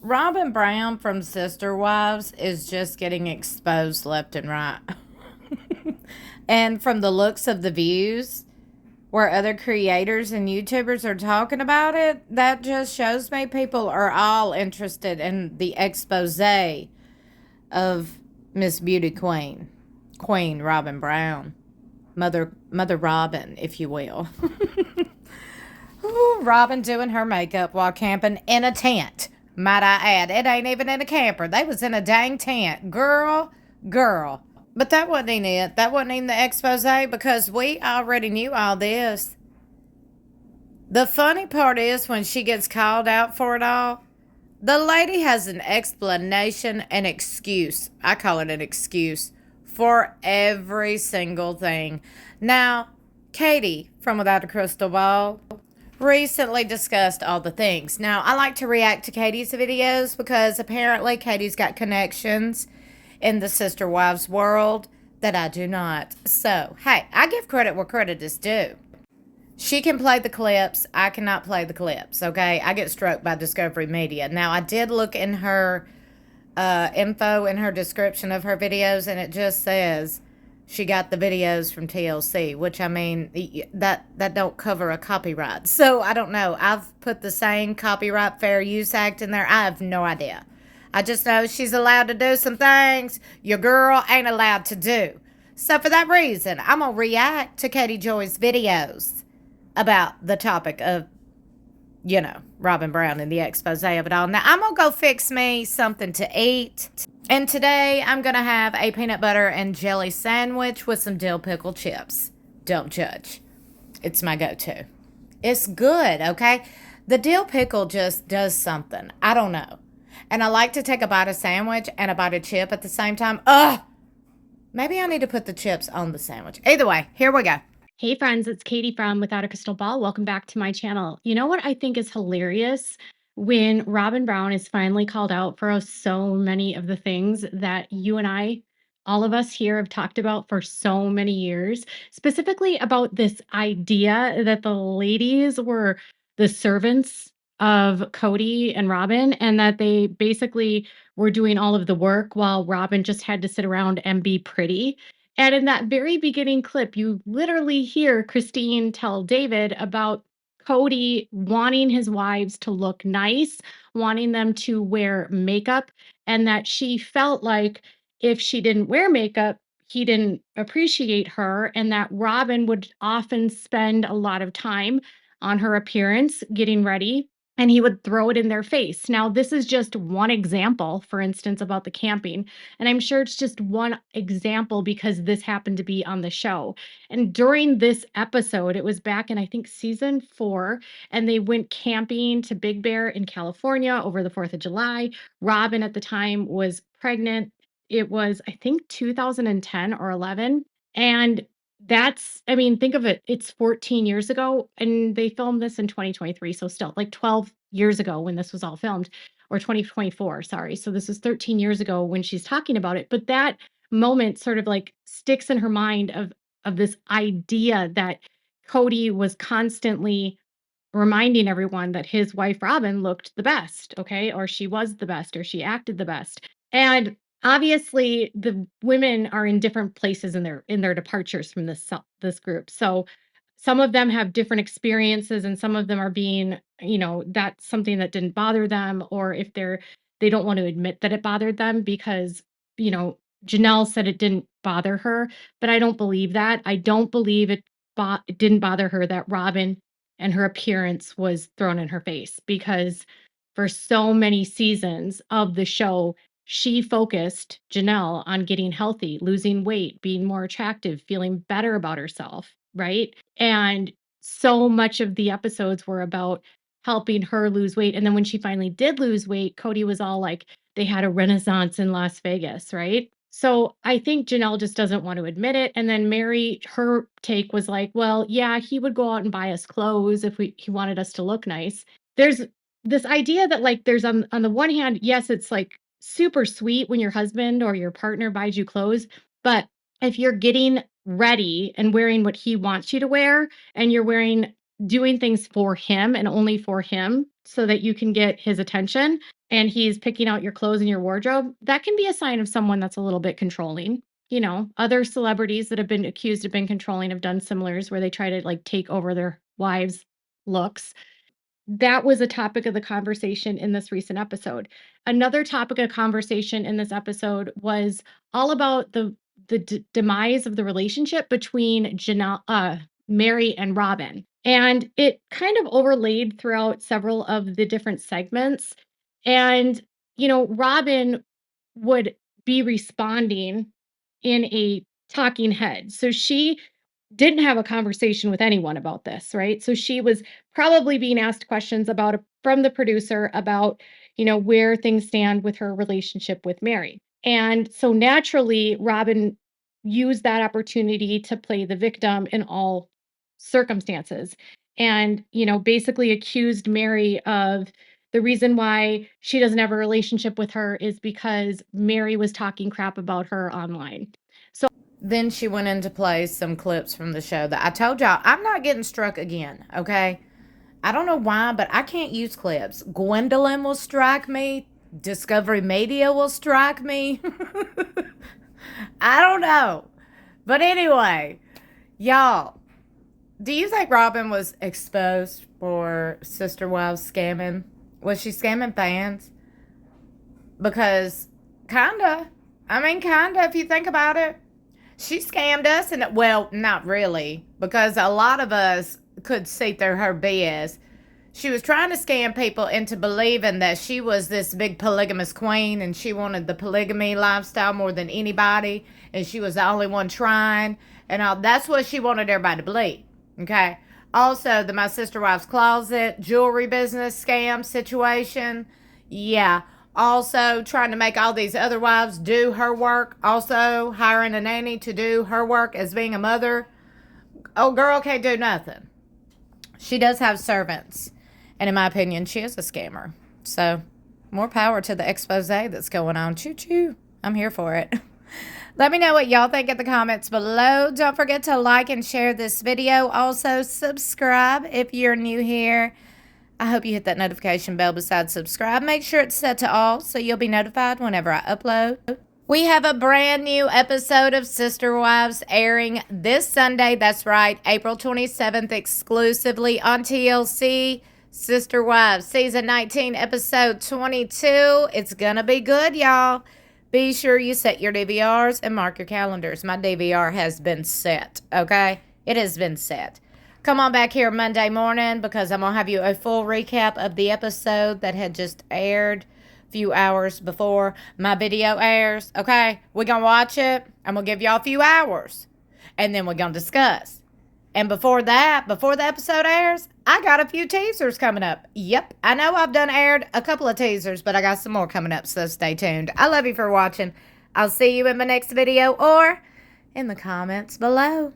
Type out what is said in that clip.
Robyn Brown from Sister Wives is just getting exposed left and right. And from the looks of the views, where other creators and YouTubers are talking about it, that just shows me people are all interested in the expose of Miss Beauty Queen, Queen Robyn Brown, Mother Robyn, if you will. Ooh, Robyn doing her makeup while camping in a tent. Might I add, it ain't even in a camper. They was in a dang tent. Girl. But that wasn't even it. That wasn't even the expose because we already knew all this. The funny part is when she gets called out for it all, the lady has an explanation, an excuse. I call it an excuse for every single thing. Now, Katie from Without a Crystal Ball recently discussed all the things. Now, I like to react to Katie's videos because apparently Katie's got connections in the Sister Wives world that I do not. So, hey, I give credit where credit is due. She can play the clips. I cannot play the clips, okay? I get struck by Discovery Media. Now, I did look in her info in her description of her videos, and it just says she got the videos from TLC, which, I mean, that don't cover a copyright. So, I don't know. I've put the same Copyright Fair Use Act in there. I have no idea. I just know she's allowed to do some things your girl ain't allowed to do. So, for that reason, I'm going to react to Katie Joy's videos about the topic of, Robyn Brown and the expose of it all. Now, I'm going to go fix me something to eat. And today, I'm going to have a peanut butter and jelly sandwich with some dill pickle chips. Don't judge. It's my go-to. It's good, okay? The dill pickle just does something. I don't know. And I like to take a bite of sandwich and a bite of chip at the same time. Ugh! Maybe I need to put the chips on the sandwich. Either way, here we go. Hey friends, it's Katie from Without a Crystal Ball. Welcome back to my channel. You know what I think is hilarious? When Robyn Brown is finally called out for so many of the things that you and I, all of us here, have talked about for so many years, specifically about this idea that the ladies were the servants of Cody and Robyn, and that they basically were doing all of the work while Robyn just had to sit around and be pretty. And in that very beginning clip, you literally hear Christine tell David about Cody wanting his wives to look nice, wanting them to wear makeup, and that she felt like if she didn't wear makeup, he didn't appreciate her, and that Robyn would often spend a lot of time on her appearance, getting ready, and he would throw it in their face. Now, this is just one example, for instance, about the camping. And I'm sure it's just one example because this happened to be on the show. And during this episode, it was back in, I think, season 4, and they went camping to Big Bear in California over the 4th of July. Robyn at the time was pregnant. It was, I think, 2010 or 11. And I mean, think of it. It's 14 years ago, and they filmed this in 2023. So still like 12 years ago when this was all filmed, or 2024, sorry. So this was 13 years ago when she's talking about it. But that moment sort of like sticks in her mind of this idea that Cody was constantly reminding everyone that his wife Robyn looked the best, okay? Or she was the best, or she acted the best. And obviously the women are in different places in their departures from this group. So some of them have different experiences, and some of them are being, that's something that didn't bother them, or if they don't want to admit that it bothered them because, Janelle said it didn't bother her, but I don't believe that. I don't believe it didn't bother her that Robyn and her appearance was thrown in her face, because for so many seasons of the show, she focused, Janelle, on getting healthy, losing weight, being more attractive, feeling better about herself, right? And so much of the episodes were about helping her lose weight. And then when she finally did lose weight, Cody was all like, they had a renaissance in Las Vegas, right? So I think Janelle just doesn't want to admit it. And then Mary, her take was like, well, yeah, he would go out and buy us clothes if he wanted us to look nice. There's this idea that like there's on the one hand, yes, it's like super sweet when your husband or your partner buys you clothes, but if you're getting ready and wearing what he wants you to wear, and you're wearing doing things for him and only for him so that you can get his attention, and he's picking out your clothes and your wardrobe, that can be a sign of someone that's a little bit controlling. You know, other celebrities that have been accused of being controlling have done similars where they try to like take over their wives' looks. That was a topic of the conversation in this recent episode. Another topic of conversation in this episode was all about the demise of the relationship between Mary and Robyn. And it kind of overlaid throughout several of the different segments. And, you know, Robyn would be responding in a talking head. So she didn't have a conversation with anyone about this, right? So she was probably being asked questions about from the producer about, you know, where things stand with her relationship with Mary. And so naturally, Robyn used that opportunity to play the victim in all circumstances and, you know, basically accused Mary of the reason why she doesn't have a relationship with her is because Mary was talking crap about her online. So then she went in to play some clips from the show that I told y'all I'm not getting struck again, okay? I don't know why, but I can't use clips. Gwendolyn will strike me. Discovery Media will strike me. I don't know. But anyway, y'all, do you think Robyn was exposed for Sister Wives scamming? Was she scamming fans? Because kinda. I mean, kinda, if you think about it. She scammed us, and well, not really, because a lot of us could see through her BS. She was trying to scam people into believing that she was this big polygamous queen and she wanted the polygamy lifestyle more than anybody, and she was the only one trying, and all. That's what she wanted everybody to believe, okay? Also, the My Sister Wife's Closet jewelry business scam situation, yeah. Also, trying to make all these other wives do her work. Also, hiring a nanny to do her work as being a mother. Oh, girl can't do nothing. She does have servants. And in my opinion, she is a scammer. So, more power to the expose that's going on. Choo-choo. I'm here for it. Let me know what y'all think in the comments below. Don't forget to like and share this video. Also, subscribe if you're new here. I hope you hit that notification bell beside subscribe. Make sure it's set to all so you'll be notified whenever I upload. We have a brand new episode of Sister Wives airing this Sunday. That's right, April 27th, exclusively on TLC. Sister Wives, Season 19, Episode 22. It's gonna be good, y'all. Be sure you set your DVRs and mark your calendars. My DVR has been set, okay? It has been set. Come on back here Monday morning because I'm going to have you a full recap of the episode that had just aired a few hours before my video airs. Okay, we're going to watch it. I'm going to give y'all a few hours. And then we're going to discuss. And before that, before the episode airs, I got a few teasers coming up. Yep, I know I've done aired a couple of teasers, but I got some more coming up, so stay tuned. I love you for watching. I'll see you in my next video or in the comments below.